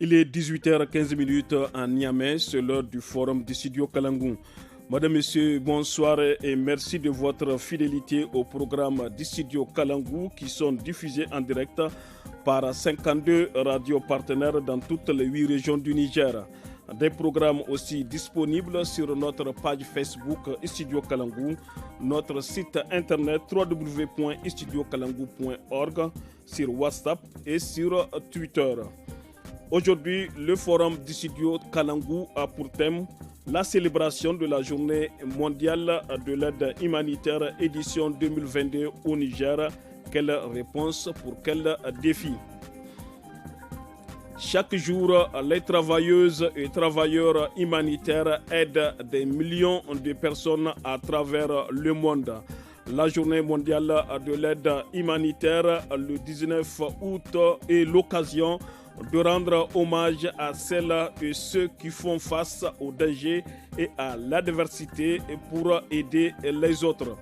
Il est 18h15 à Niamey, c'est l'heure du forum du studio Kalangou. Madame, Monsieur, bonsoir et merci de votre fidélité au programme du studio Kalangou qui sont diffusés en direct par 52 radios partenaires dans toutes les 8 régions du Niger. Des programmes aussi disponibles sur notre page Facebook Studio Kalangou, notre site internet www.studiokalangou.org, sur WhatsApp et sur Twitter. Aujourd'hui, le forum du studio Kalangou a pour thème la célébration de la journée mondiale de l'aide humanitaire édition 2022 au Niger. Quelle réponse pour quel défi? Chaque jour, les travailleuses et travailleurs humanitaires aident des millions de personnes à travers le monde. La journée mondiale de l'aide humanitaire le 19 août est l'occasion de rendre hommage à celles et ceux qui font face aux dangers et à l'adversité pour aider les autres.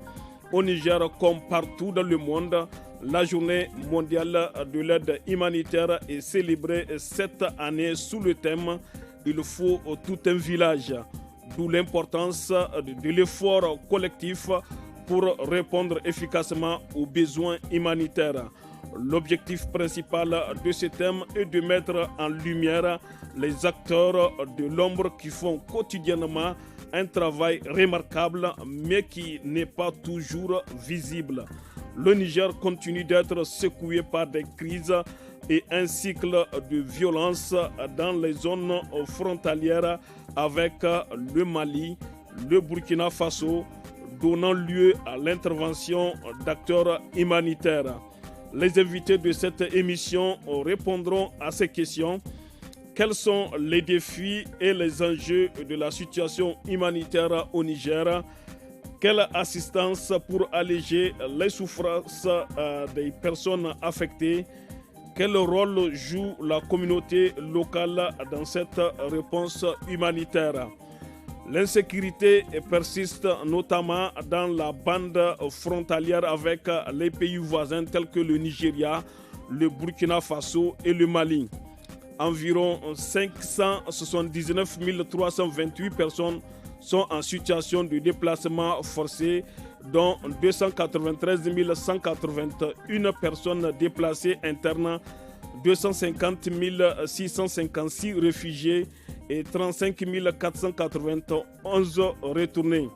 Au Niger, comme partout dans le monde, la journée mondiale de l'aide humanitaire est célébrée cette année sous le thème « Il faut tout un village », d'où l'importance de l'effort collectif pour répondre efficacement aux besoins humanitaires. L'objectif principal de ce thème est de mettre en lumière les acteurs de l'ombre qui font quotidiennement un travail remarquable mais qui n'est pas toujours visible. Le Niger continue d'être secoué par des crises et un cycle de violence dans les zones frontalières avec le Mali, le Burkina Faso, donnant lieu à l'intervention d'acteurs humanitaires. Les invités de cette émission répondront à ces questions. Quels sont les défis et les enjeux de la situation humanitaire au Niger? Quelle assistance pour alléger les souffrances des personnes affectées? Quel rôle joue la communauté locale dans cette réponse humanitaire? L'insécurité persiste notamment dans la bande frontalière avec les pays voisins tels que le Nigeria, le Burkina Faso et le Mali. Environ 579 328 personnes sont en situation de déplacement forcé, dont 293 181 personnes déplacées internes, 250 656 réfugiés et 35 491 retournés.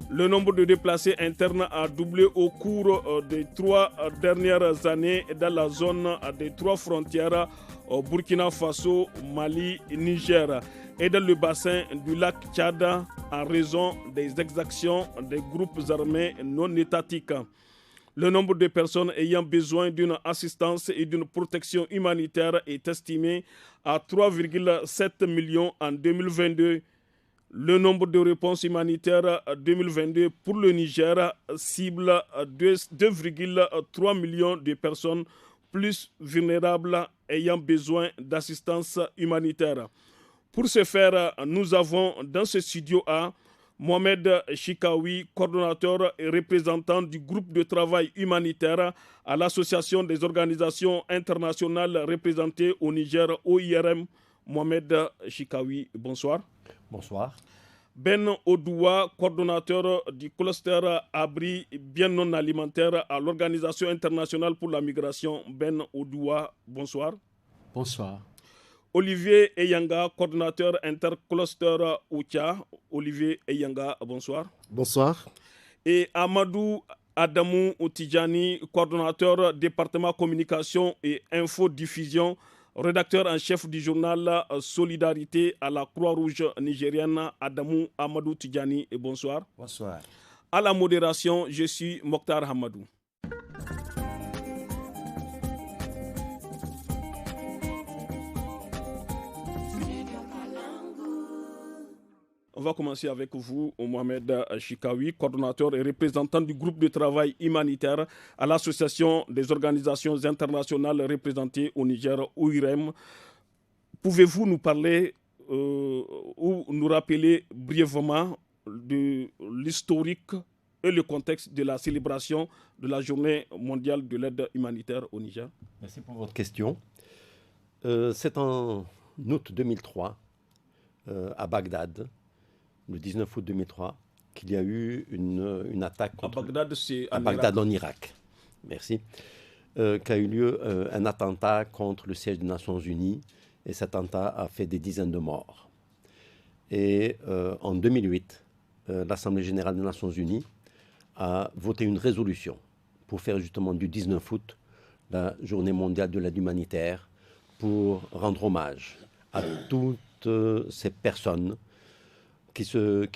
Le nombre de déplacés internes a doublé au cours des 3 dernières années dans la zone des 3 frontières Burkina Faso, Mali, Niger et dans le bassin du lac Tchad en raison des exactions des groupes armés non étatiques. Le nombre de personnes ayant besoin d'une assistance et d'une protection humanitaire est estimé à 3,7 millions en 2022. Le nombre de réponses humanitaires 2022 pour le Niger cible 2,3 millions de personnes plus vulnérables ayant besoin d'assistance humanitaire. Pour ce faire, nous avons dans ce studio A Mohamed Chikawi, coordonnateur et représentant du groupe de travail humanitaire à l'Association des organisations internationales représentées au Niger, OIRM. Mohamed Chikawi, bonsoir. Bonsoir. Ben Odoua, coordonnateur du cluster abri bien non alimentaire à l'Organisation internationale pour la migration. Ben Odoua, bonsoir. Bonsoir. Olivier Eyanga, coordonnateur intercluster Oucha. Olivier Eyanga, bonsoir. Bonsoir. Et Amadou Adamou Outidjani, coordonnateur département communication et infodiffusion, rédacteur en chef du journal Solidarité à la Croix-Rouge nigérienne. Adamou Amadou Tidjani, et bonsoir. Bonsoir. À la modération, je suis Mokhtar Hamadou. On va commencer avec vous, Mohamed Chikawi, coordonnateur et représentant du groupe de travail humanitaire à l'Association des organisations internationales représentées au Niger, OIRM. Pouvez-vous nous parler ou nous rappeler brièvement de l'historique et le contexte de la célébration de la Journée mondiale de l'aide humanitaire au Niger? Merci pour votre question. C'est en août 2003, à Bagdad, le 19 août 2003, qu'il y a eu une attaque contre... À Bagdad, c'est à Bagdad, en Irak. Merci. Qu'a eu lieu un attentat contre le siège des Nations Unies, et cet attentat a fait des dizaines de morts. Et en 2008, l'Assemblée générale des Nations Unies a voté une résolution pour faire justement du 19 août la journée mondiale de l'aide humanitaire, pour rendre hommage à toutes ces personnes qui se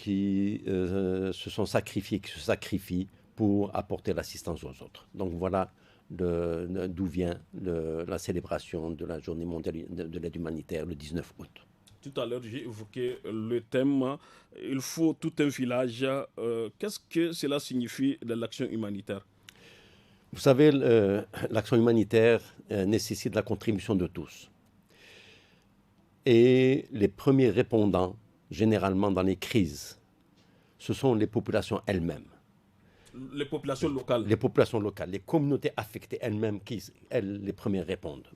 sont sacrifiées, qui se sacrifient pour apporter l'assistance aux autres. Donc voilà d'où vient la célébration de la journée mondiale de l'aide humanitaire le 19 août. Tout à l'heure, j'ai évoqué le thème « Il faut tout un village ». Qu'est-ce que cela signifie de l'action humanitaire? Vous savez, l'action humanitaire nécessite la contribution de tous. Et les premiers répondants, généralement dans les crises, ce sont les populations elles-mêmes. Les populations locales. Les populations locales, les communautés affectées elles-mêmes qui, elles, les premières répondent.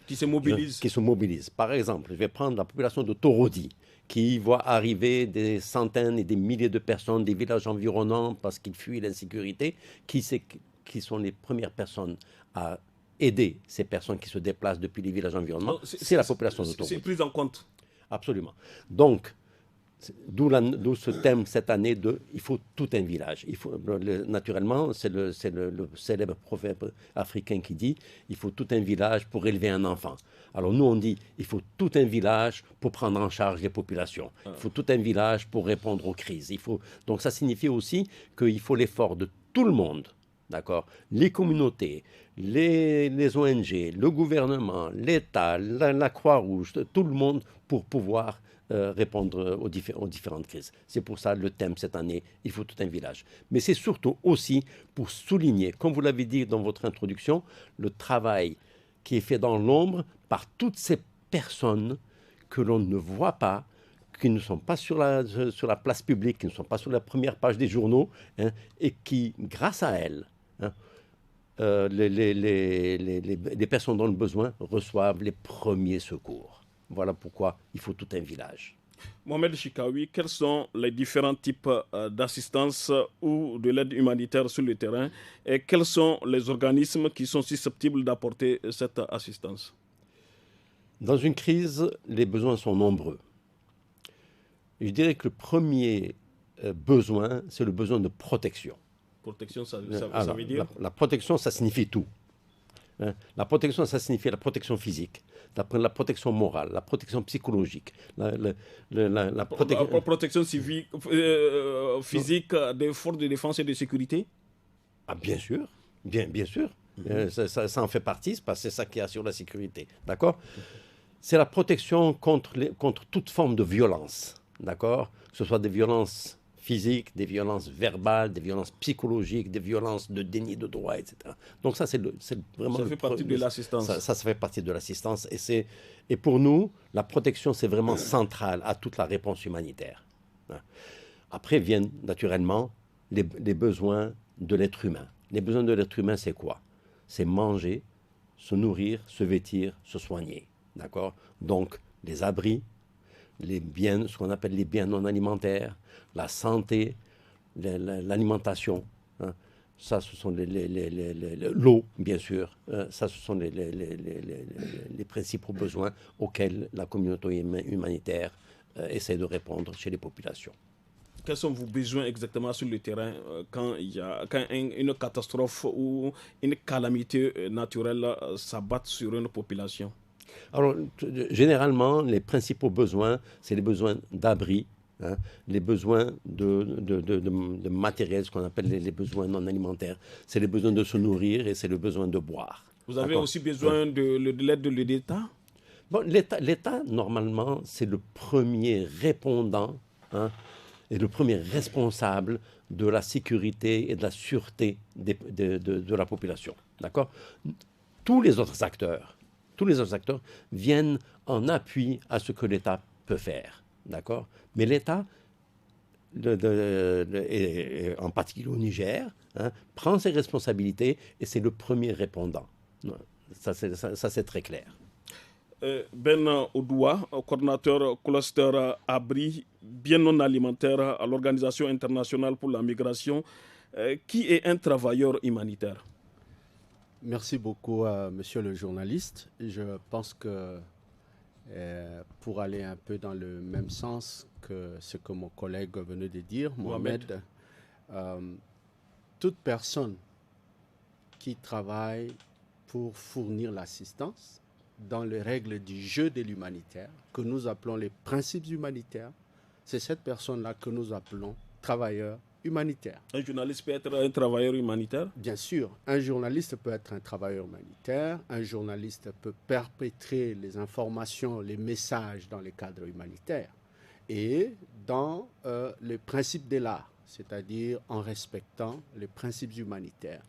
Qui se mobilisent. Qui se mobilisent. Par exemple, je vais prendre la population de Torodi, qui voit arriver des centaines et des milliers de personnes des villages environnants parce qu'ils fuient l'insécurité, qui sont les premières personnes à aider ces personnes qui se déplacent depuis les villages environnants. C'est la population de Torodi. C'est pris en compte. Absolument. Donc, d'où ce thème cette année de « il faut tout un village ». Naturellement, c'est le célèbre proverbe africain qui dit « il faut tout un village pour élever un enfant ». Alors nous, on dit « il faut tout un village pour prendre en charge les populations ». Il faut tout un village pour répondre aux crises. Donc ça signifie aussi qu'il faut l'effort de tout le monde. D'accord. Les communautés, les ONG, le gouvernement, l'État, la Croix-Rouge, tout le monde pour pouvoir répondre aux différentes crises. C'est pour ça le thème cette année, il faut tout un village. Mais c'est surtout aussi pour souligner, comme vous l'avez dit dans votre introduction, le travail qui est fait dans l'ombre par toutes ces personnes que l'on ne voit pas, qui ne sont pas sur la place publique, qui ne sont pas sur la première page des journaux, hein, et qui, grâce à elles, hein, les personnes dans le besoin reçoivent les premiers secours. Voilà pourquoi il faut tout un village. Mohamed Chikaoui, quels sont les différents types d'assistance ou de l'aide humanitaire sur le terrain et quels sont les organismes qui sont susceptibles d'apporter cette assistance? Dans une crise, les besoins sont nombreux. Je dirais que le premier besoin, c'est le besoin de protection. Protection, ça veut dire? La protection, ça signifie tout. Hein? La protection, ça signifie la protection physique, la protection morale, la protection psychologique, la protection civique, physique des forces de défense et de sécurité? Ah, bien sûr, bien sûr. Ça en fait partie, parce que c'est ça qui assure la sécurité. D'accord? C'est la protection contre toute forme de violence. D'accord? Que ce soit des violences physiques, des violences verbales, des violences psychologiques, des violences de déni de droit, etc. Donc ça, c'est vraiment... Ça fait partie de l'assistance. Ça fait partie de l'assistance. Et pour nous, la protection, c'est vraiment central à toute la réponse humanitaire. Après viennent naturellement les besoins de l'être humain. Les besoins de l'être humain, c'est quoi? C'est manger, se nourrir, se vêtir, se soigner. D'accord? Donc, les abris, les biens, ce qu'on appelle les biens non alimentaires, la santé, l'alimentation, hein. Ça, ce sont l'eau, bien sûr. Ça, ce sont les principaux besoins auxquels la communauté humanitaire essaie de répondre chez les populations. Quels sont vos besoins exactement sur le terrain quand une catastrophe ou une calamité naturelle s'abat sur une population? Alors, généralement, les principaux besoins, c'est les besoins d'abri, hein, les besoins de matériel, ce qu'on appelle les besoins non alimentaires. C'est les besoins de se nourrir et c'est le besoin de boire. Vous avez aussi besoin de l'aide de l'État? Bon, l'État, normalement, c'est le premier répondant, hein, et le premier responsable de la sécurité et de la sûreté de la population. D'accord? Tous les autres acteurs viennent en appui à ce que l'État peut faire. D'accord? Mais l'État, en particulier au Niger, hein, prend ses responsabilités et c'est le premier répondant. Ça c'est très clair. Ben Odoua, coordinateur cluster abri bien non alimentaire à l'Organisation internationale pour la migration, qui est un travailleur humanitaire? Merci beaucoup, monsieur le journaliste. Je pense que pour aller un peu dans le même sens que ce que mon collègue venait de dire, Mohamed, toute personne qui travaille pour fournir l'assistance dans les règles du jeu de l'humanitaire, que nous appelons les principes humanitaires, c'est cette personne-là que nous appelons travailleur humanitaire. Un journaliste peut être un travailleur humanitaire? Bien sûr, un journaliste peut être un travailleur humanitaire, un journaliste peut perpétrer les informations, les messages dans les cadres humanitaires et dans les principes de l'art, c'est-à-dire en respectant les principes humanitaires.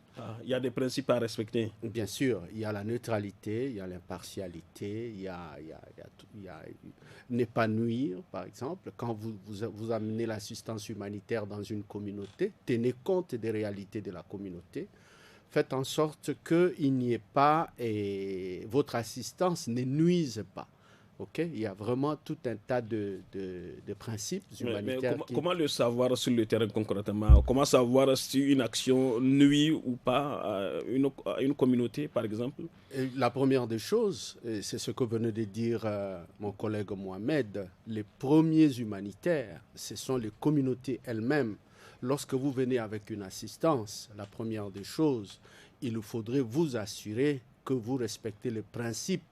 Il y a des principes à respecter. Bien sûr, il y a la neutralité, il y a l'impartialité, il y a ne pas nuire, par exemple. Quand vous amenez l'assistance humanitaire dans une communauté, tenez compte des réalités de la communauté. Faites en sorte qu'il n'y ait pas, et votre assistance ne nuise pas. Okay? Il y a vraiment tout un tas de principes humanitaires. Mais comment le savoir sur le terrain concrètement? Comment savoir si une action nuit ou pas à une communauté, par exemple? Et la première des choses, c'est ce que venait de dire mon collègue Mohamed, les premiers humanitaires, ce sont les communautés elles-mêmes. Lorsque vous venez avec une assistance, la première des choses, il faudrait vous assurer que vous respectez les principes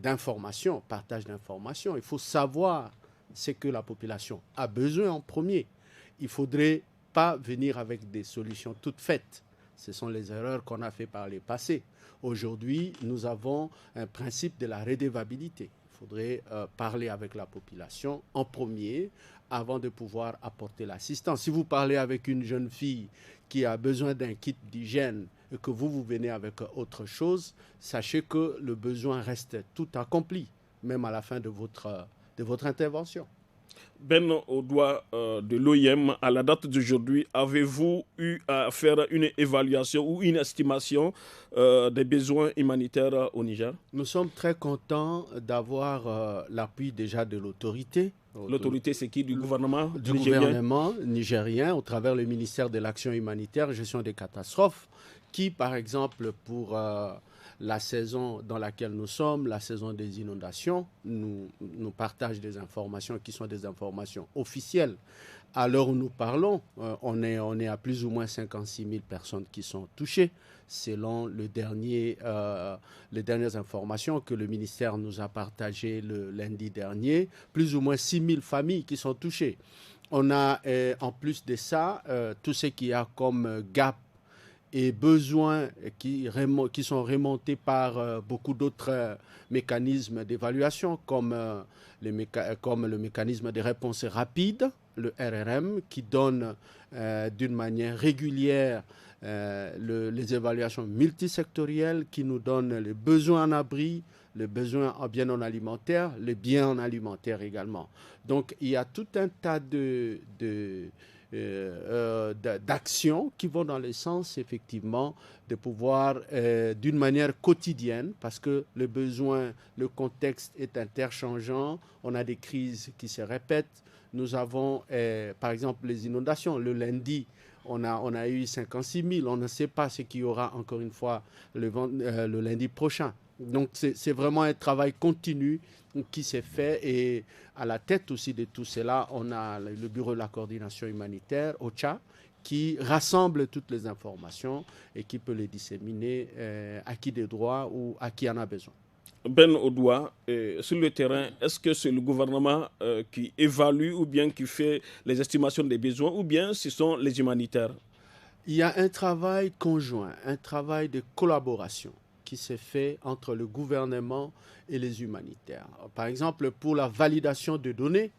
d'information, partage d'informations. Il faut savoir ce que la population a besoin en premier. Il ne faudrait pas venir avec des solutions toutes faites. Ce sont les erreurs qu'on a faites par le passé. Aujourd'hui, nous avons un principe de la redevabilité. Il faudrait parler avec la population en premier avant de pouvoir apporter l'assistance. Si vous parlez avec une jeune fille qui a besoin d'un kit d'hygiène et que vous venez avec autre chose, sachez que le besoin reste tout accompli, même à la fin de votre intervention. Ben Odoua de l'OIM, à la date d'aujourd'hui, avez-vous eu à faire une évaluation ou une estimation des besoins humanitaires au Niger? Nous sommes très contents d'avoir l'appui déjà de l'autorité. L'autorité, c'est qui? Du gouvernement du gouvernement nigérien, au travers le ministère de l'Action humanitaire, gestion des catastrophes, qui, par exemple, pour la saison dans laquelle nous sommes, la saison des inondations, nous partage des informations qui sont des informations officielles. À l'heure où nous parlons, on est à plus ou moins 56 000 personnes qui sont touchées, selon les dernières informations que le ministère nous a partagées le lundi dernier, plus ou moins 6 000 familles qui sont touchées. On a, en plus de ça, tout ce qu'il y a comme gap et besoins qui sont remontés par beaucoup d'autres mécanismes d'évaluation, comme le mécanisme de réponse rapide, le RRM, qui donne d'une manière régulière les évaluations multisectorielles, qui nous donnent les besoins en abri, les besoins en bien non alimentaire, les biens en alimentaire également. Donc il y a tout un tas d'actions qui vont dans le sens effectivement de pouvoir d'une manière quotidienne, parce que le besoin, le contexte est interchangeant, on a des crises qui se répètent. Nous avons par exemple les inondations. Le lundi, on a eu 56 000, on ne sait pas ce qu'il y aura encore une fois le lundi prochain. Donc c'est vraiment un travail continu qui s'est fait, et à la tête aussi de tout cela, on a le bureau de la coordination humanitaire, OCHA, qui rassemble toutes les informations et qui peut les disséminer à qui des droits ou à qui en a besoin. Ben Odoua, sur le terrain, est-ce que c'est le gouvernement qui évalue ou bien qui fait les estimations des besoins, ou bien ce sont les humanitaires? Il y a un travail conjoint, un travail de collaboration qui s'est fait entre le gouvernement et les humanitaires. Par exemple, pour la validation de données,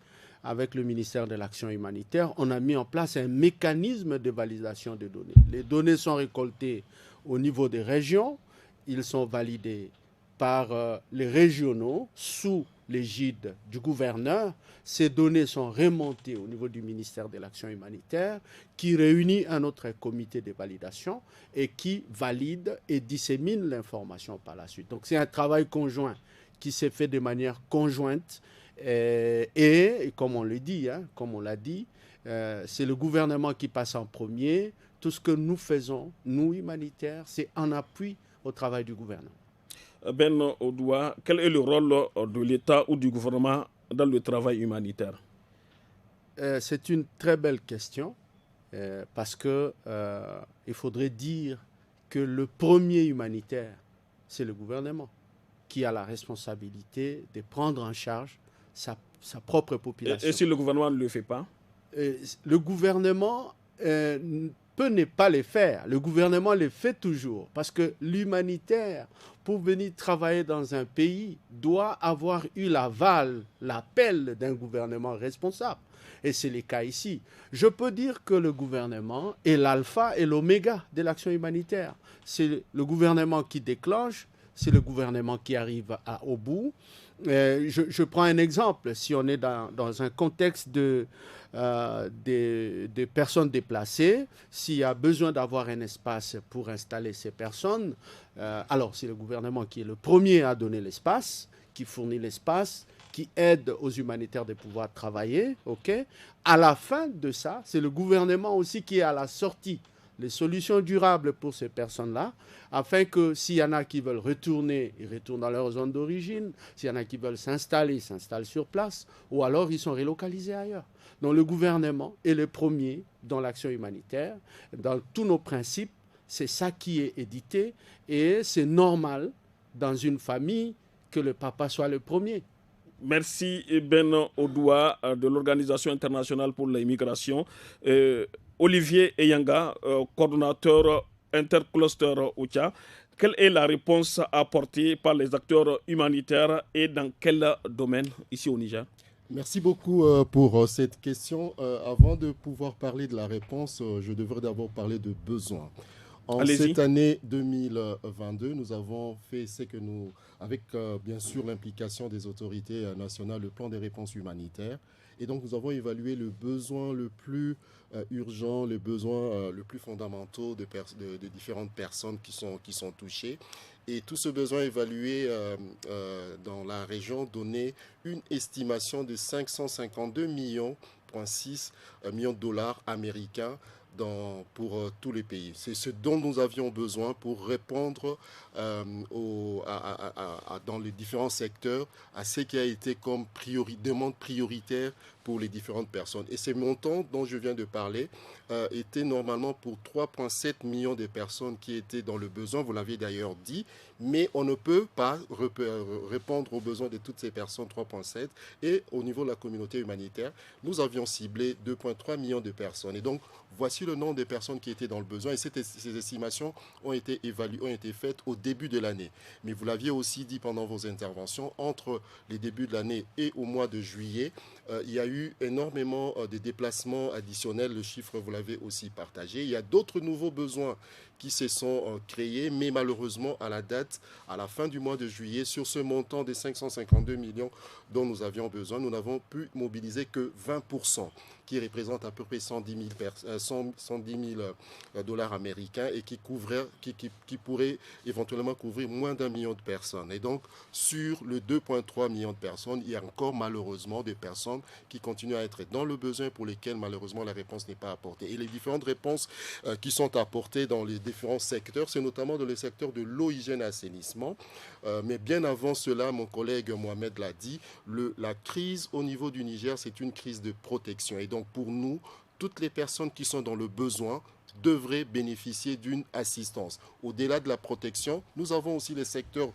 avec le ministère de l'Action humanitaire, on a mis en place un mécanisme de validation de données. Les données sont récoltées au niveau des régions, ils sont validés par les régionaux sous l'égide du gouverneur. Ces données sont remontées au niveau du ministère de l'Action humanitaire, qui réunit un autre comité de validation et qui valide et dissémine l'information par la suite. Donc c'est un travail conjoint qui s'est fait de manière conjointe. Et comme on le dit, comme on l'a dit, c'est le gouvernement qui passe en premier. Tout ce que nous faisons, nous humanitaires, c'est en appui au travail du gouvernement. Ben Odoua, quel est le rôle de l'État ou du gouvernement dans le travail humanitaire? C'est une très belle question parce que il faudrait dire que le premier humanitaire, c'est le gouvernement qui a la responsabilité de prendre en charge sa propre population. Et si le gouvernement ne le fait pas? Le gouvernement peut ne pas les faire. Le gouvernement les fait toujours parce que l'humanitaire, pour venir travailler dans un pays, doit avoir eu l'aval, l'appel d'un gouvernement responsable. Et c'est le cas ici. Je peux dire que le gouvernement est l'alpha et l'oméga de l'action humanitaire. C'est le gouvernement qui déclenche, c'est le gouvernement qui arrive au bout. Je prends un exemple. Si on est dans un contexte de personnes déplacées, s'il y a besoin d'avoir un espace pour installer ces personnes, alors c'est le gouvernement qui est le premier à donner l'espace, qui fournit l'espace, qui aide aux humanitaires de pouvoir travailler. À la fin de ça, c'est le gouvernement aussi qui est à la sortie les solutions durables pour ces personnes-là, afin que s'il y en a qui veulent retourner, ils retournent dans leur zone d'origine. S'il y en a qui veulent s'installer, ils s'installent sur place, ou alors ils sont relocalisés ailleurs. Donc le gouvernement est le premier dans l'action humanitaire. Dans tous nos principes, c'est ça qui est édité, et c'est normal dans une famille que le papa soit le premier. Merci Ben Odoua de l'Organisation internationale pour l'immigration. Olivier Eyanga, coordonnateur intercluster OCHA. Quelle est la réponse apportée par les acteurs humanitaires et dans quel domaine ici au Niger? Merci beaucoup pour cette question. Avant de pouvoir parler de la réponse, je devrais d'abord parler de besoins. En cette année 2022, nous avons fait ce que nous, avec bien sûr l'implication des autorités nationales, le plan des réponses humanitaires. Et donc nous avons évalué le besoin le plus urgent, les besoins le plus fondamentaux de différentes personnes qui sont touchées. Et tout ce besoin évalué dans la région donnait une estimation de 552,6 millions de dollars américains pour tous les pays. C'est ce dont nous avions besoin pour répondre dans les différents secteurs à ce qui a été comme demande prioritaire pour les différentes personnes. Et ces montants dont je viens de parler étaient normalement pour 3,7 millions de personnes qui étaient dans le besoin, vous l'aviez d'ailleurs dit, mais on ne peut pas répondre aux besoins de toutes ces personnes, 3,7. Et au niveau de la communauté humanitaire, nous avions ciblé 2,3 millions de personnes. Et donc, voici le nombre de personnes qui étaient dans le besoin. Et ces estimations ont été évaluées, ont été faites au début de l'année. Mais vous l'aviez aussi dit pendant vos interventions, entre les débuts de l'année et au mois de juillet, il y a eu énormément de déplacements additionnels. Le chiffre, vous l'avez aussi partagé. Il y a d'autres nouveaux besoins qui se sont créés, mais malheureusement, à la date, à la fin du mois de juillet, sur ce montant des 552 millions dont nous avions besoin, nous n'avons pu mobiliser que 20%, qui représente à peu près 110 000 dollars américains et qui pourrait éventuellement couvrir moins d'1 million de personnes. Et donc, sur le 2,3 millions de personnes, il y a encore malheureusement des personnes qui continuent à être dans le besoin pour lesquelles malheureusement la réponse n'est pas apportée. Et les différentes réponses qui sont apportées dans les différents secteurs, c'est notamment dans le secteur de l'eau, hygiène et assainissement. Mais bien avant cela, mon collègue Mohamed l'a dit, la crise au niveau du Niger, c'est une crise de protection. Et donc pour nous, toutes les personnes qui sont dans le besoin devraient bénéficier d'une assistance. Au-delà de la protection, nous avons aussi les secteurs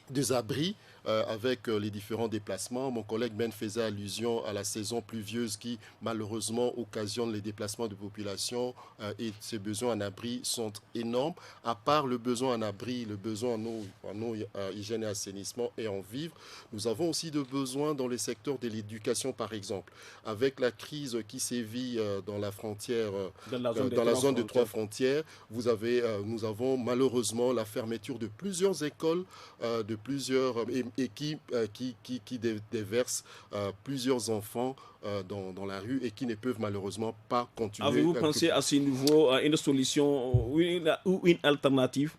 des abris, avec les différents déplacements. Mon collègue Ben faisait allusion à la saison pluvieuse qui malheureusement occasionne les déplacements de population et ces besoins en abri sont énormes. À part le besoin en abri, le besoin en eau, hygiène et assainissement et en vivres, nous avons aussi des besoins dans les secteurs de l'éducation par exemple. Avec la crise qui sévit dans la frontière, dans la zone de trois frontières, nous avons malheureusement la fermeture de plusieurs écoles, et qui déversent plusieurs enfants dans la rue et qui ne peuvent malheureusement pas continuer. Avez-vous pensé à ce niveau à une solution ou une alternative?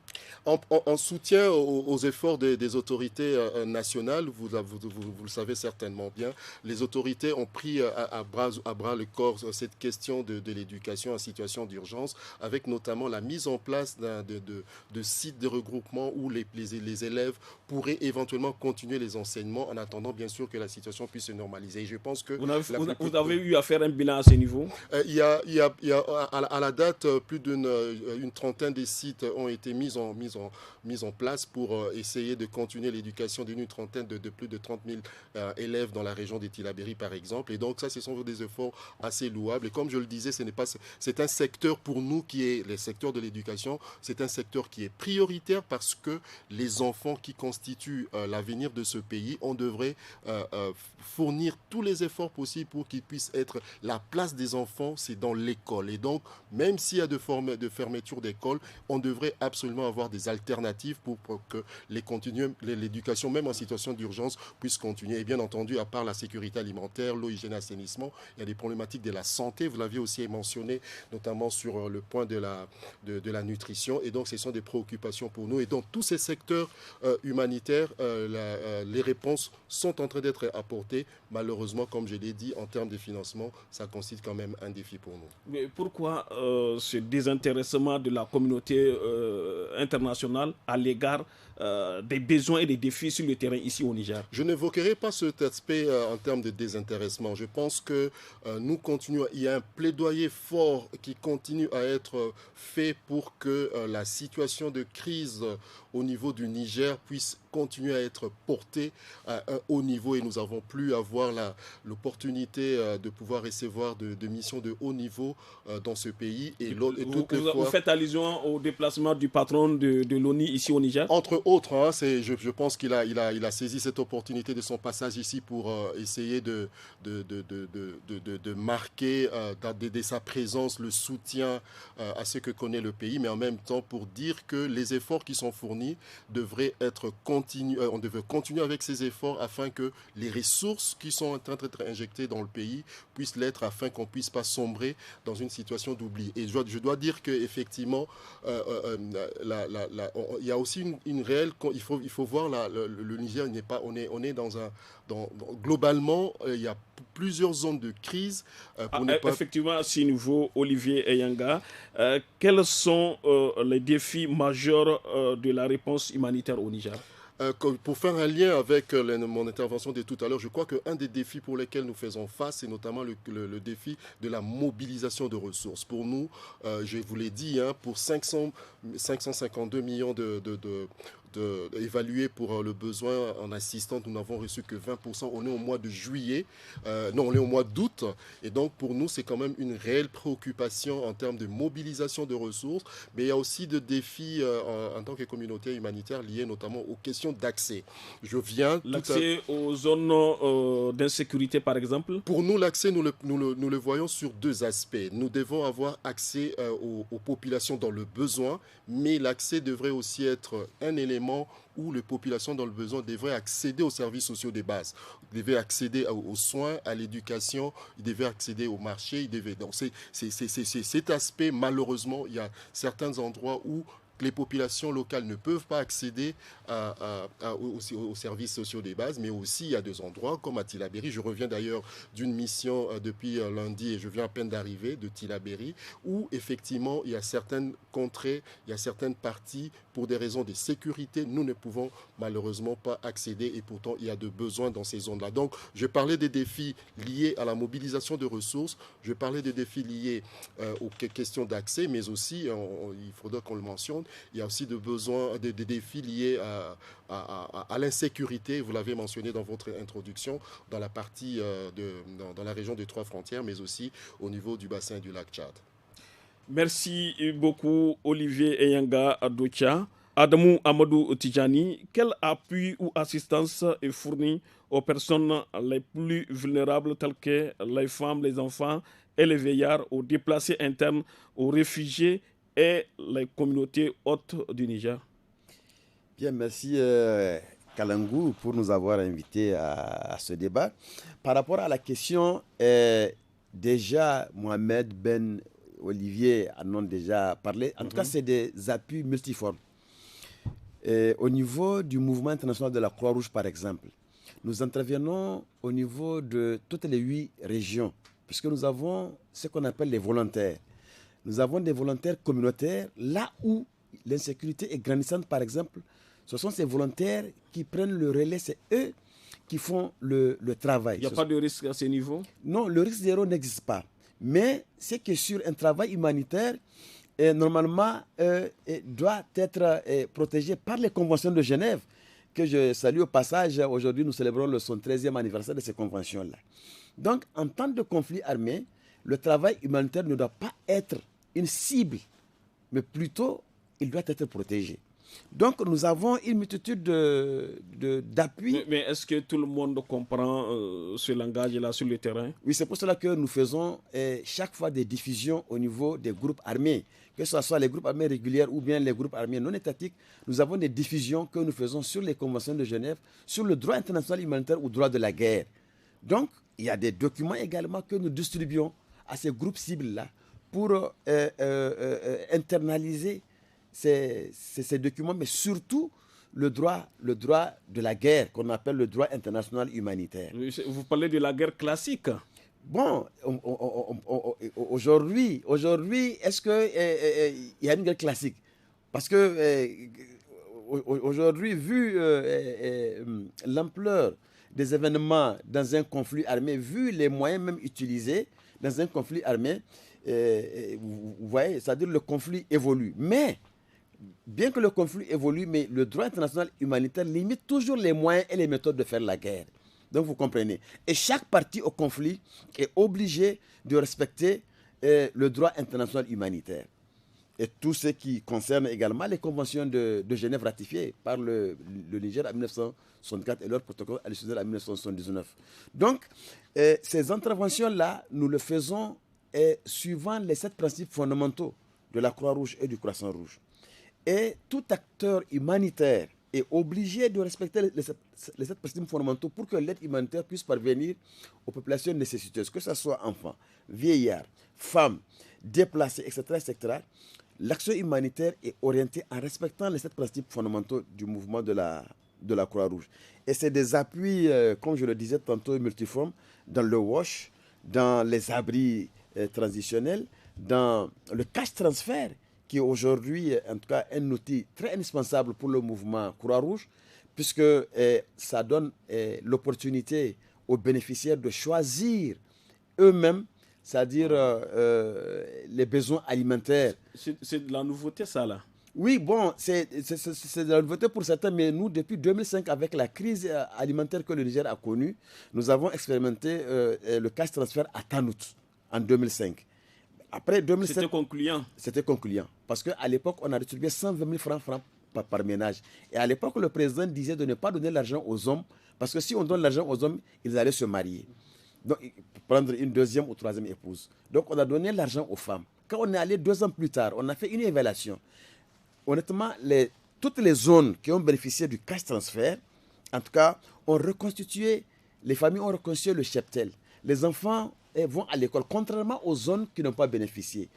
En soutien aux efforts des autorités nationales, vous le savez certainement bien, les autorités ont pris à bras le corps cette question de l'éducation en situation d'urgence, avec notamment la mise en place de sites de regroupement où les élèves pourraient éventuellement continuer les enseignements en attendant bien sûr que la situation puisse se normaliser. Et je pense que vous avez eu à faire un bilan à ce niveau? Il y a à la date plus d'une trentaine de sites ont été mis en place pour essayer de continuer l'éducation d'une trentaine de plus de 30 000 élèves dans la région de Tillabéri par exemple. Et donc ça, ce sont des efforts assez louables. Et comme je le disais, c'est un secteur pour nous qui est le secteur de l'éducation, c'est un secteur qui est prioritaire parce que les enfants qui constituent l'avenir de ce pays, on devrait fournir tous les efforts possibles pour qu'ils puissent être la place des enfants, c'est dans l'école. Et donc, même s'il y a de fermeture d'école, on devrait absolument avoir des alternatives pour que l'éducation, même en situation d'urgence, puisse continuer. Et bien entendu, à part la sécurité alimentaire, l'eau, hygiène, assainissement, il y a des problématiques de la santé. Vous l'aviez aussi mentionné, notamment sur le point de la nutrition. Et donc, ce sont des préoccupations pour nous. Et dans tous ces secteurs humanitaires, les réponses sont en train d'être apportées. Malheureusement, comme je l'ai dit, en termes de financement, ça constitue quand même un défi pour nous. Mais pourquoi ce désintéressement de la communauté internationale à l'égard des besoins et des défis sur le terrain ici au Niger? Je n'évoquerai pas cet aspect en termes de désintéressement. Je pense que nous continuons, il y a un plaidoyer fort qui continue à être fait pour que la situation de crise au niveau du Niger puisse continuer à être portée à un haut niveau et nous n'avons plus à avoir l'opportunité de pouvoir recevoir de missions de haut niveau dans ce pays. Et vous faites allusion au déplacement du patron de l'ONU ici au Niger? Entre autres, hein, je pense qu'il a saisi cette opportunité de son passage ici pour essayer de marquer de sa présence le soutien à ce que connaît le pays, mais en même temps pour dire que les efforts qui sont fournis devraient être on devrait continuer avec ces efforts afin que les ressources qui sont en train d'être injectées dans le pays puissent l'être afin qu'on ne puisse pas sombrer dans une situation d'oubli. Et je dois dire qu'effectivement, il y a aussi une réelle... Il faut voir, le Niger n'est pas... On est globalement, il y a plusieurs zones de crise. Effectivement, à ce niveau, Olivier Eyanga, quels sont les défis majeurs de la réponse humanitaire au Niger? Pour faire un lien avec mon intervention de tout à l'heure, je crois qu'un des défis pour lesquels nous faisons face, c'est notamment le défi de la mobilisation de ressources. Pour nous, je vous l'ai dit, pour 552 millions évalués pour le besoin en assistance, nous n'avons reçu que 20%. On est au mois de juillet, on est au mois d'août. Et donc, pour nous, c'est quand même une réelle préoccupation en termes de mobilisation de ressources. Mais il y a aussi des défis en tant que communauté humanitaire liés notamment aux questions d'accès. L'accès aux zones d'insécurité, par exemple? Pour nous, l'accès, nous le voyons sur deux aspects. Nous devons avoir accès aux populations dans le besoin, mais l'accès devrait aussi être un élément où les populations dans le besoin devraient accéder aux services sociaux de base, devaient accéder aux soins, à l'éducation, ils devaient accéder au marché. Donc c'est cet aspect, malheureusement, il y a certains endroits où les populations locales ne peuvent pas accéder aux services sociaux de base, mais aussi il y a des endroits comme à Tillabéri. Je reviens d'ailleurs d'une mission depuis lundi et je viens à peine d'arriver de Tillabéri, où effectivement il y a certaines contrées, il y a certaines parties, pour des raisons de sécurité, nous ne pouvons malheureusement pas accéder et pourtant il y a de besoins dans ces zones-là. Donc je parlais des défis liés à la mobilisation de ressources, je parlais des défis liés aux questions d'accès, mais aussi, il faudra qu'on le mentionne, il y a aussi des défis liés à l'insécurité, vous l'avez mentionné dans votre introduction, dans la partie dans la région des Trois Frontières, mais aussi au niveau du bassin du lac Tchad. Merci beaucoup Olivier Eyanga Adoucha. Adamou Amadou Tijani, quel appui ou assistance est fourni aux personnes les plus vulnérables telles que les femmes, les enfants et les vieillards, aux déplacés internes, aux réfugiés et les communautés hautes du Niger? Bien, merci Kalangou pour nous avoir invités à ce débat. Par rapport à la question, déjà Mohamed Ben Olivier en ont déjà parlé. En tout cas, c'est des appuis multiformes. au niveau du mouvement international de la Croix-Rouge, par exemple, nous intervenons au niveau de toutes les 8 régions, puisque nous avons ce qu'on appelle les volontaires. Nous avons des volontaires communautaires, là où l'insécurité est grandissante, par exemple. Ce sont ces volontaires qui prennent le relais, c'est eux qui font le travail. Il n'y a pas de risque à ce niveau? Non, le risque zéro n'existe pas. Mais c'est que sur un travail humanitaire, normalement, doit être protégé par les conventions de Genève, que je salue au passage. Aujourd'hui, nous célébrons le 13e anniversaire de ces conventions-là. Donc, en temps de conflit armé, le travail humanitaire ne doit pas être une cible, mais plutôt, il doit être protégé. Donc, nous avons une multitude d'appuis. Mais est-ce que tout le monde comprend ce langage-là sur le terrain? Oui, c'est pour cela que nous faisons chaque fois des diffusions au niveau des groupes armés, que ce soit les groupes armés réguliers ou bien les groupes armés non étatiques. Nous avons des diffusions que nous faisons sur les conventions de Genève, sur le droit international humanitaire ou droit de la guerre. Donc, il y a des documents également que nous distribuons à ces groupes cibles-là pour internaliser ces documents, mais surtout le droit de la guerre, qu'on appelle le droit international humanitaire. Vous parlez de la guerre classique. Bon, aujourd'hui, est-ce qu'il y a une guerre classique? Parce que aujourd'hui, vu l'ampleur des événements dans un conflit armé, vu les moyens même utilisés dans un conflit armé, vous voyez, c'est-à-dire le conflit évolue. Mais, bien que le conflit évolue, mais le droit international humanitaire limite toujours les moyens et les méthodes de faire la guerre. Donc vous comprenez. Et chaque partie au conflit est obligée de respecter le droit international humanitaire. Et tout ce qui concerne également les conventions de Genève ratifiées par le Niger en 1964 et leur protocole additionnel en 1979. Donc, ces interventions-là, nous le faisons suivant les 7 principes fondamentaux de la Croix-Rouge et du Croissant-Rouge. Et tout acteur humanitaire est obligé de respecter les 7 principes fondamentaux pour que l'aide humanitaire puisse parvenir aux populations nécessiteuses, que ce soit enfants, vieillards, femmes, déplacés, etc. etc. L'action humanitaire est orientée en respectant les 7 principes fondamentaux du mouvement de la Croix-Rouge. Et c'est des appuis, comme je le disais tantôt, multiformes, dans le WASH, dans les abris transitionnels, dans le cash transfert, qui est aujourd'hui, en tout cas, un outil très indispensable pour le mouvement Croix-Rouge, puisque ça donne l'opportunité aux bénéficiaires de choisir eux-mêmes, c'est-à-dire les besoins alimentaires. C'est de la nouveauté, ça, là? Oui, bon, c'est de la nouveauté pour certains, mais nous, depuis 2005, avec la crise alimentaire que le Niger a connue, nous avons expérimenté le cash transfert à Tanout en 2005. Après 2007, c'était concluant. C'était concluant. Parce qu'à l'époque, on a distribué 120 000 francs par ménage. Et à l'époque, le président disait de ne pas donner l'argent aux hommes, parce que si on donne l'argent aux hommes, ils allaient se marier. Donc, prendre une deuxième ou troisième épouse. Donc, on a donné l'argent aux femmes. Quand on est allé 2 ans plus tard, on a fait une évaluation. Honnêtement, toutes les zones qui ont bénéficié du cash transfert, en tout cas, ont reconstitué, les familles ont reconstitué le cheptel. Les enfants vont à l'école, contrairement aux zones qui n'ont pas bénéficié.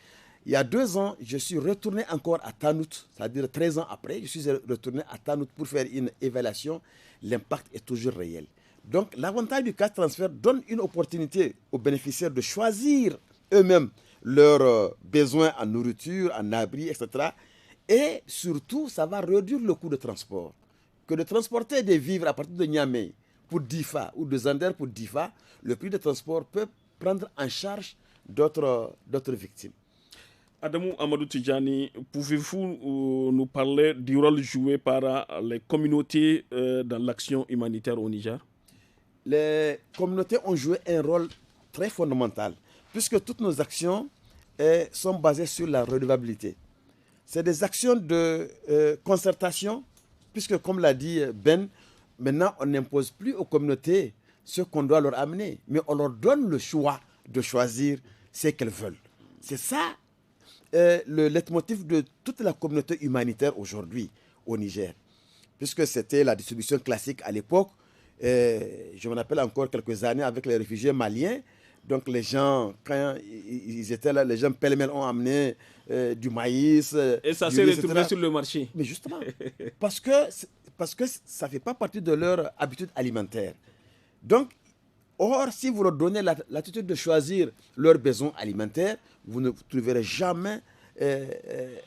Il y a 2 ans, je suis retourné encore à Tanout, c'est-à-dire 13 ans après, je suis retourné à Tanout pour faire une évaluation. L'impact est toujours réel. Donc, l'avantage du cash transfert donne une opportunité aux bénéficiaires de choisir eux-mêmes leurs besoins en nourriture, en abri, etc. Et surtout, ça va réduire le coût de transport. Que de transporter des vivres à partir de Niamey pour Difa ou de Zander pour Difa, le prix de transport peut prendre en charge d'autres victimes. Adamou Amadou Tidjani, pouvez-vous nous parler du rôle joué par les communautés dans l'action humanitaire au Niger? Les communautés ont joué un rôle très fondamental, puisque toutes nos actions sont basées sur la redevabilité. C'est des actions de concertation, puisque comme l'a dit Ben, maintenant on n'impose plus aux communautés ce qu'on doit leur amener, mais on leur donne le choix de choisir ce qu'elles veulent. C'est ça le leitmotiv de toute la communauté humanitaire aujourd'hui au Niger, puisque c'était la distribution classique à l'époque. Je me rappelle encore quelques années avec les réfugiés maliens. Donc les gens, quand ils étaient là, les gens pêle-mêle ont amené du maïs. Et ça du s'est riz, retrouvé etc. sur le marché. Mais justement, parce que ça ne fait pas partie de leur habitude alimentaire. Donc, or, si vous leur donnez l'attitude de choisir leurs besoins alimentaires, vous ne trouverez jamais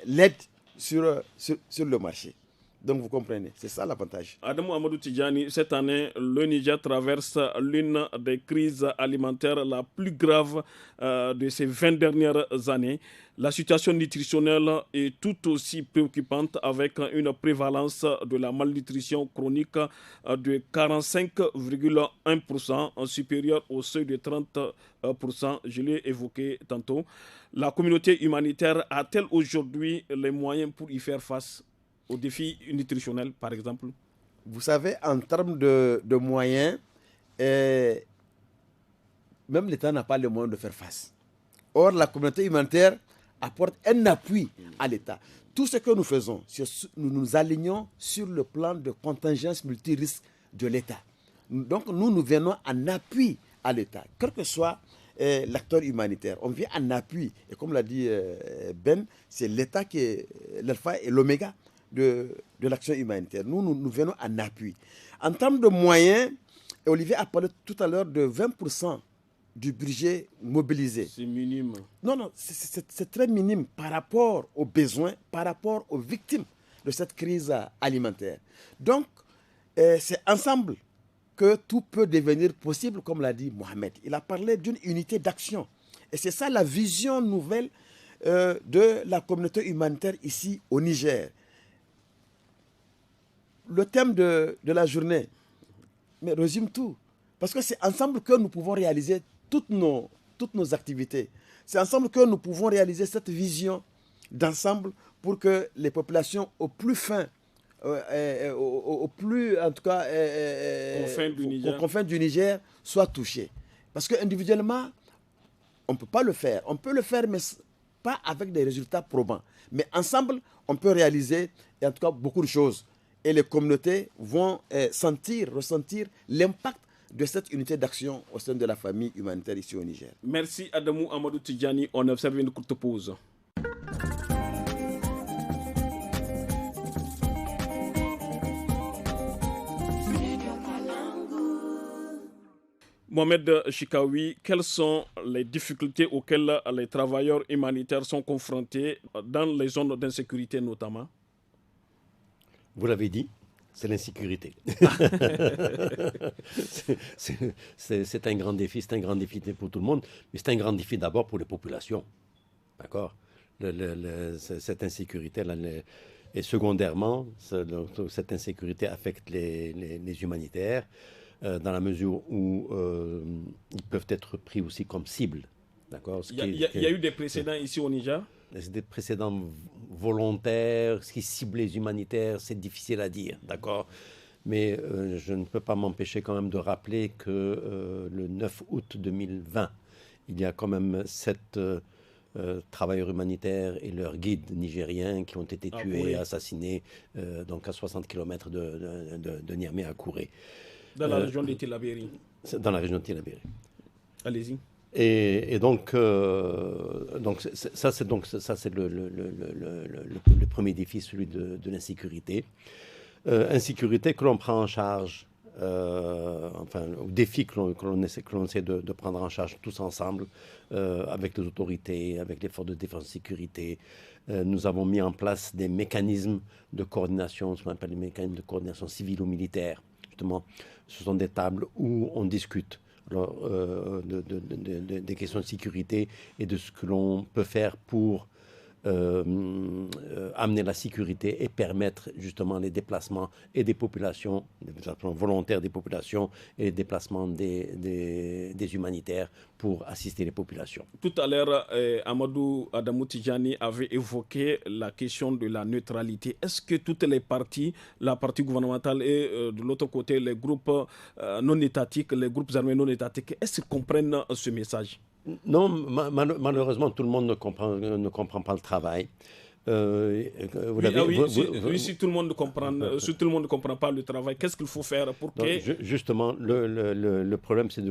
l'aide sur le marché. Donc vous comprenez, c'est ça l'avantage. Adamou Amadou Tidjani, cette année, le Niger traverse l'une des crises alimentaires la plus grave de ces 20 dernières années. La situation nutritionnelle est tout aussi préoccupante avec une prévalence de la malnutrition chronique de 45,1%, supérieure au seuil de 30%. Je l'ai évoqué tantôt. La communauté humanitaire a-t-elle aujourd'hui les moyens pour y faire face aux défis nutritionnels, par exemple? Vous savez, en termes de moyens, même l'État n'a pas les moyens de faire face. Or, la communauté humanitaire apporte un appui à l'État. Tout ce que nous faisons, nous nous alignons sur le plan de contingence multirisque de l'État. Donc, nous venons en appui à l'État, quel que soit l'acteur humanitaire. On vient en appui. Et comme l'a dit Ben, c'est l'État qui est l'alpha et l'oméga de l'action humanitaire. Nous venons en appui. En termes de moyens, Olivier a parlé tout à l'heure de 20% du budget mobilisé. C'est minime. Non, c'est très minime par rapport aux besoins, par rapport aux victimes de cette crise alimentaire. Donc, c'est ensemble que tout peut devenir possible, comme l'a dit Mohamed. Il a parlé d'une unité d'action. Et c'est ça la vision nouvelle de la communauté humanitaire ici au Niger. Le thème de la journée, mais résume tout. Parce que c'est ensemble que nous pouvons réaliser toutes nos activités. C'est ensemble que nous pouvons réaliser cette vision d'ensemble pour que les populations aux plus fins, aux plus, en tout cas, aux confins du Niger soient touchées. Parce qu'individuellement, on ne peut pas le faire. On peut le faire, mais pas avec des résultats probants. Mais ensemble, on peut réaliser, en tout cas, beaucoup de choses. Et les communautés vont ressentir l'impact de cette unité d'action au sein de la famille humanitaire ici au Niger. Merci Adamou Amadou Tidjani. On observe une courte pause. Mohamed Chikaoui, quelles sont les difficultés auxquelles les travailleurs humanitaires sont confrontés dans les zones d'insécurité notamment? Vous l'avez dit, c'est l'insécurité. C'est un grand défi, c'est un grand défi pour tout le monde, mais c'est un grand défi d'abord pour les populations. D'accord? Cette insécurité et secondairement, cette insécurité affecte les humanitaires dans la mesure où ils peuvent être pris aussi comme cible. D'accord? Il y a eu des précédents ici au Niger? C'est des précédents volontaires, ce qui cible les humanitaires, c'est difficile à dire, d'accord? Mais je ne peux pas m'empêcher quand même de rappeler que le 9 août 2020, il y a quand même 7 travailleurs humanitaires et leurs guides nigériens qui ont été tués, assassinés, donc à 60 km de Niamey à Kouré. Dans la région de Tillabéri. Dans la région de Tillabéri. Allez-y. Et donc ça c'est le premier défi, celui de l'insécurité. Insécurité que l'on prend en charge, au défi que l'on essaie de prendre en charge tous ensemble, avec les autorités, avec les forces de défense et sécurité. Nous avons mis en place des mécanismes de coordination, ce qu'on appelle les mécanismes de coordination civilo-militaire. Justement, ce sont des tables où on discute des questions de sécurité et de ce que l'on peut faire pour amener la sécurité et permettre justement les déplacements et des populations, les déplacements volontaires des populations et les déplacements des humanitaires pour assister les populations. Tout à l'heure, Amadou Adamou Tidjani avait évoqué la question de la neutralité. Est-ce que toutes les parties, la partie gouvernementale et de l'autre côté les groupes non étatiques, les groupes armés non étatiques, est-ce qu'ils comprennent ce message? Non, malheureusement, tout le monde ne comprend pas le travail. Si tout le monde ne comprend pas le travail, qu'est-ce qu'il faut faire pour que... Justement, le problème, c'est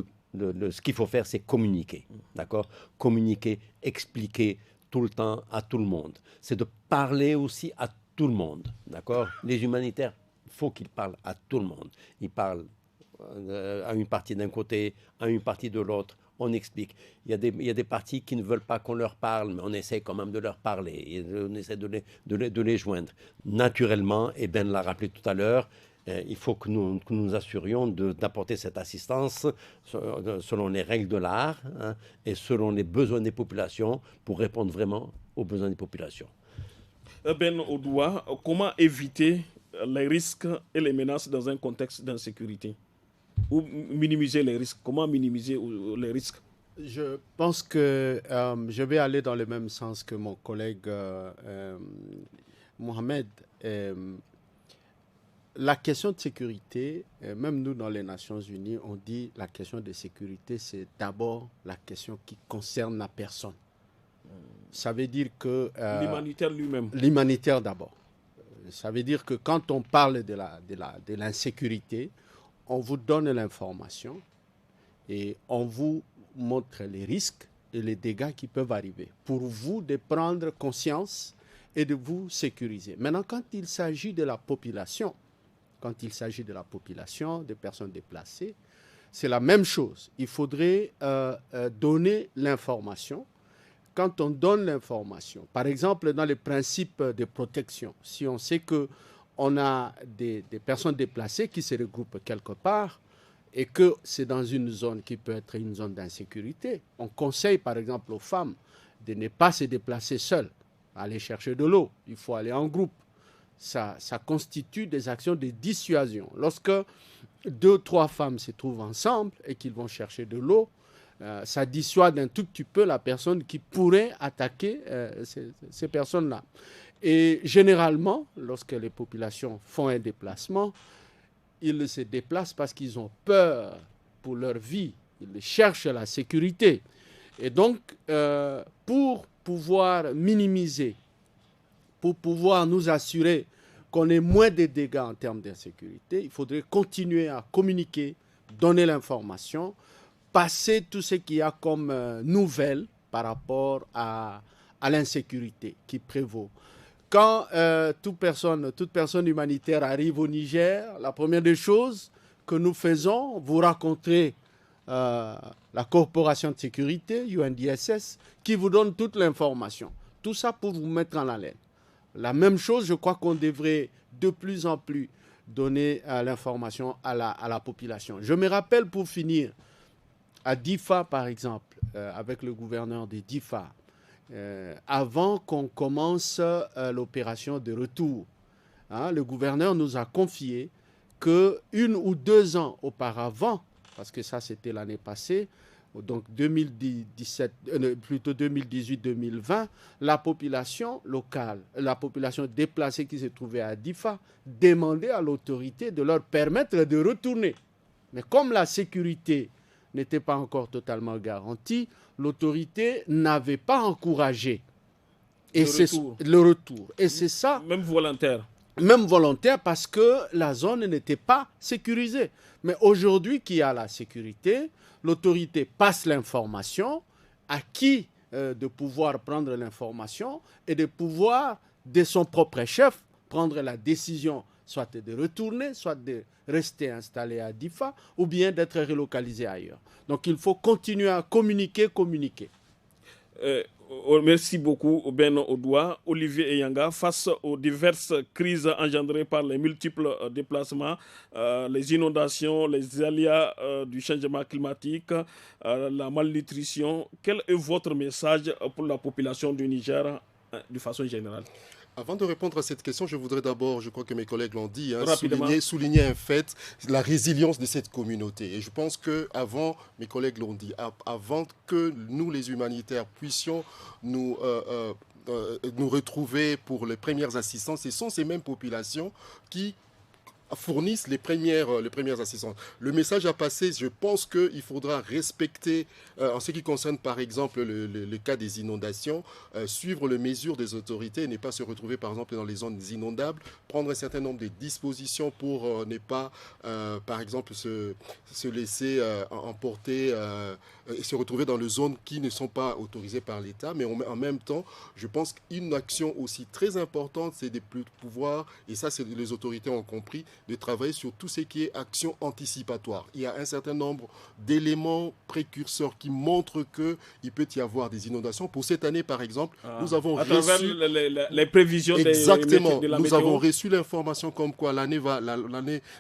ce qu'il faut faire, c'est communiquer. D'accord? Communiquer, expliquer tout le temps à tout le monde. C'est de parler aussi à tout le monde. D'accord? Les humanitaires, il faut qu'ils parlent à tout le monde. Ils parlent à une partie d'un côté, à une partie de l'autre. On explique. Il y a des parties qui ne veulent pas qu'on leur parle, mais on essaie quand même de leur parler. Et on essaie de les joindre. Naturellement, et Ben l'a rappelé tout à l'heure, il faut que nous assurions d'apporter cette assistance selon les règles de l'art, hein, et selon les besoins des populations pour répondre vraiment aux besoins des populations. Ben Odoua, comment éviter les risques et les menaces dans un contexte d'insécurité? Ou minimiser les risques? Comment minimiser les risques? Je pense que je vais aller dans le même sens que mon collègue Mohamed. La question de sécurité, même nous dans les Nations Unies, on dit la question de sécurité, c'est d'abord la question qui concerne la personne. Ça veut dire que... l'humanitaire lui-même. L'humanitaire d'abord. Ça veut dire que quand on parle de l'insécurité, on vous donne l'information et on vous montre les risques et les dégâts qui peuvent arriver pour vous de prendre conscience et de vous sécuriser. Maintenant, quand il s'agit de la population, des personnes déplacées, c'est la même chose. Il faudrait donner l'information. Quand on donne l'information, par exemple, dans les principes de protection, si on sait qu'on a des personnes déplacées qui se regroupent quelque part et que c'est dans une zone qui peut être une zone d'insécurité, on conseille par exemple aux femmes de ne pas se déplacer seules, aller chercher de l'eau. Il faut aller en groupe. Ça constitue des actions de dissuasion. Lorsque 2 ou 3 femmes se trouvent ensemble et qu'ils vont chercher de l'eau, ça dissuade un tout petit peu la personne qui pourrait attaquer ces personnes-là. Et généralement, lorsque les populations font un déplacement, ils se déplacent parce qu'ils ont peur pour leur vie. Ils cherchent la sécurité. Et donc, pour pouvoir minimiser, pour pouvoir nous assurer qu'on ait moins de dégâts en termes d'insécurité, il faudrait continuer à communiquer, donner l'information, passer tout ce qu'il y a comme nouvelles par rapport à l'insécurité qui prévaut. Quand toute personne humanitaire arrive au Niger, la première des choses que nous faisons, vous raconter la corporation de sécurité, UNDSS, qui vous donne toute l'information. Tout ça pour vous mettre en haleine. La même chose, je crois qu'on devrait de plus en plus donner l'information à la population. Je me rappelle pour finir, à Difa par exemple, avec le gouverneur de Difa, avant qu'on commence l'opération de retour, hein, le gouverneur nous a confié que 1 ou 2 ans auparavant, parce que ça c'était l'année passée, donc 2018-2020, la population locale, la population déplacée qui se trouvait à Difa, demandait à l'autorité de leur permettre de retourner. Mais comme la sécurité n'était pas encore totalement garantie, l'autorité n'avait pas encouragé le retour. Et c'est ça. Même volontaire. Même volontaire parce que la zone n'était pas sécurisée. Mais aujourd'hui qu'il y a la sécurité, l'autorité passe l'information à qui de pouvoir prendre l'information et de pouvoir, de son propre chef, prendre la décision soit de retourner, soit de rester installé à Difa ou bien d'être relocalisé ailleurs. Donc il faut continuer à communiquer. Merci beaucoup, Ben Odoua. Olivier Eyanga, face aux diverses crises engendrées par les multiples déplacements, les inondations, les aléas du changement climatique, la malnutrition, quel est votre message pour la population du Niger de façon générale? Avant de répondre à cette question, je voudrais d'abord, je crois que mes collègues l'ont dit, souligner un fait, la résilience de cette communauté. Et je pense qu'avant, mes collègues l'ont dit, avant que nous, les humanitaires, puissions nous retrouver pour les premières assistances, ce sont ces mêmes populations qui fournissent les premières assistances. Le message à passer, je pense qu'il faudra respecter, en ce qui concerne par exemple le cas des inondations, suivre les mesures des autorités et ne pas se retrouver par exemple dans les zones inondables, prendre un certain nombre de dispositions pour ne pas, par exemple, se laisser emporter et se retrouver dans les zones qui ne sont pas autorisées par l'État. Mais en même temps, je pense qu'une action aussi très importante, c'est de pouvoir, et ça les autorités ont compris, de travailler sur tout ce qui est action anticipatoire. Il y a un certain nombre d'éléments précurseurs qui montrent qu'il peut y avoir des inondations. Pour cette année, par exemple, nous avons reçu... travers les prévisions exactement, de la nous météo. avons reçu l'information comme quoi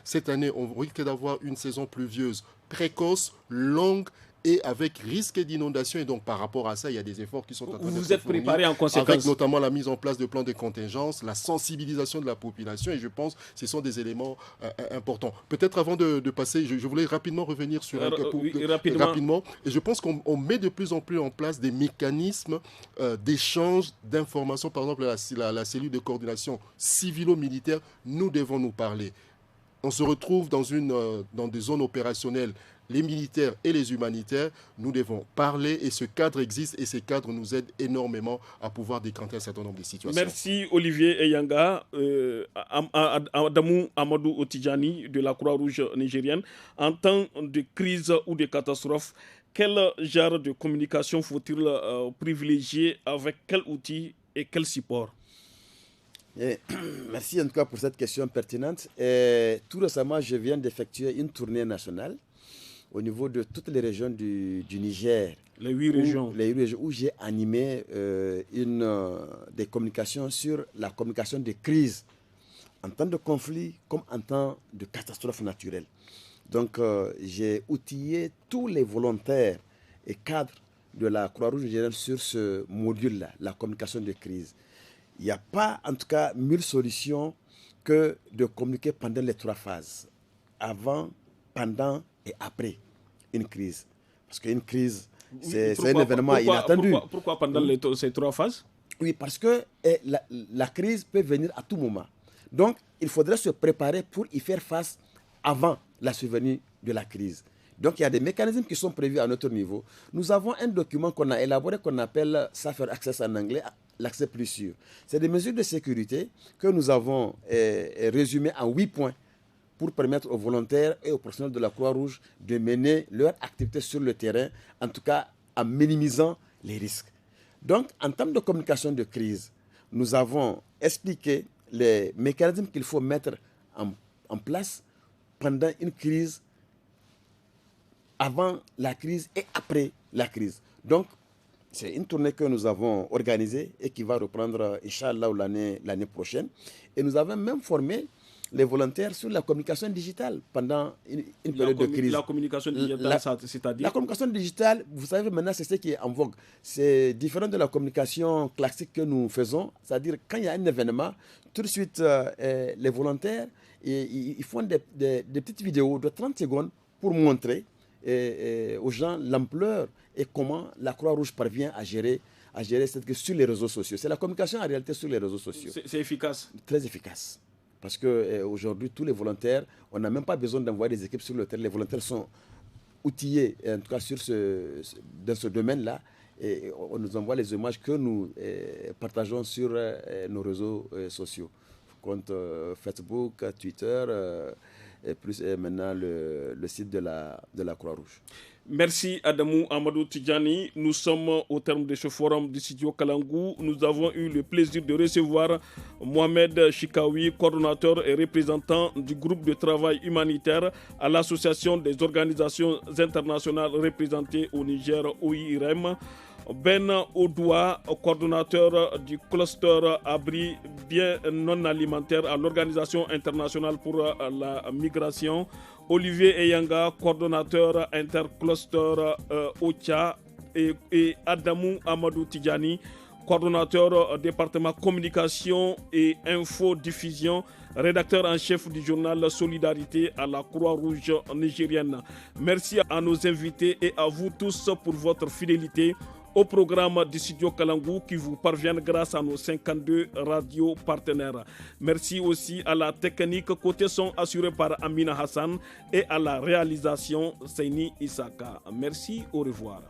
cette année, on risque d'avoir une saison pluvieuse précoce, longue, et avec risque d'inondation. Et donc, par rapport à ça, il y a des efforts qui sont en train de se fournir. Vous êtes préparé en conséquence. Avec notamment la mise en place de plans de contingence, la sensibilisation de la population. Et je pense que ce sont des éléments importants. Peut-être avant de passer, je voulais rapidement revenir sur rapidement. Et je pense qu'on met de plus en plus en place des mécanismes d'échange d'informations. Par exemple, la cellule de coordination civilo-militaire, nous devons nous parler. On se retrouve dans des zones opérationnelles, les militaires et les humanitaires, nous devons parler et ce cadre existe et ces cadres nous aident énormément à pouvoir décanter un certain nombre de situations. Merci Olivier Eyanga, Adamou Amadou Otidjani de la Croix-Rouge nigérienne. En temps de crise ou de catastrophe, quel genre de communication faut-il privilégier, avec quel outil et quel support? Merci en tout cas pour cette question pertinente. Tout récemment, je viens d'effectuer une tournée nationale au niveau de toutes les régions du Niger. Les 8 régions. Où j'ai animé des communications sur la communication de crise en temps de conflit comme en temps de catastrophe naturelle. Donc, j'ai outillé tous les volontaires et cadres de la Croix-Rouge nigérienne sur ce module-là, la communication de crise. Il n'y a pas, en tout cas, 1000 solutions que de communiquer pendant les 3 phases. Avant, pendant et après une crise. Parce qu'une crise, c'est un événement inattendu. Pourquoi pendant ces 3 phases? Oui, parce que la crise peut venir à tout moment. Donc, il faudrait se préparer pour y faire face avant la survenue de la crise. Donc, il y a des mécanismes qui sont prévus à notre niveau. Nous avons un document qu'on a élaboré qu'on appelle Safer Access en anglais, l'accès plus sûr. C'est des mesures de sécurité que nous avons résumées en 8 points pour permettre aux volontaires et aux personnels de la Croix-Rouge de mener leur activité sur le terrain, en tout cas en minimisant les risques. Donc, en termes de communication de crise, nous avons expliqué les mécanismes qu'il faut mettre en place pendant une crise, avant la crise et après la crise. Donc, c'est une tournée que nous avons organisée et qui va reprendre, Inch'Allah, l'année prochaine. Et nous avons même formé les volontaires sur la communication digitale pendant une période de crise. La communication digitale, c'est-à-dire? La communication digitale, vous savez, maintenant, c'est ce qui est en vogue. C'est différent de la communication classique que nous faisons. C'est-à-dire, quand il y a un événement, tout de suite, les volontaires, ils font des petites vidéos de 30 secondes pour montrer aux gens l'ampleur et comment la Croix-Rouge parvient à gérer cette crise sur les réseaux sociaux. C'est la communication en réalité sur les réseaux sociaux. C'est efficace? Très efficace. Parce qu'aujourd'hui, tous les volontaires, on n'a même pas besoin d'envoyer des équipes sur le terrain. Les volontaires sont outillés, en tout cas dans ce domaine-là. Et on nous envoie les images que nous partageons sur nos réseaux sociaux. Compte Facebook, Twitter, et plus maintenant le site de la Croix-Rouge. Merci Adamou Amadou Tidjani. Nous sommes au terme de ce forum du studio Kalangou. Nous avons eu le plaisir de recevoir Mohamed Chikaoui, coordonnateur et représentant du groupe de travail humanitaire à l'Association des organisations internationales représentées au Niger, OIRM. Ben Odoua, coordonnateur du cluster abri bien non alimentaire à l'Organisation internationale pour la migration. Olivier Eyanga, coordonnateur intercluster OCHA et Adamou Amadou Tidjani, coordonnateur département communication et infodiffusion, rédacteur en chef du journal Solidarité à la Croix-Rouge nigérienne. Merci à nos invités et à vous tous pour votre fidélité. au programme du studio Kalangou qui vous parviennent grâce à nos 52 radios partenaires. Merci aussi à la technique côté son assurée par Amina Hassan et à la réalisation Seini Isaka. Merci, au revoir.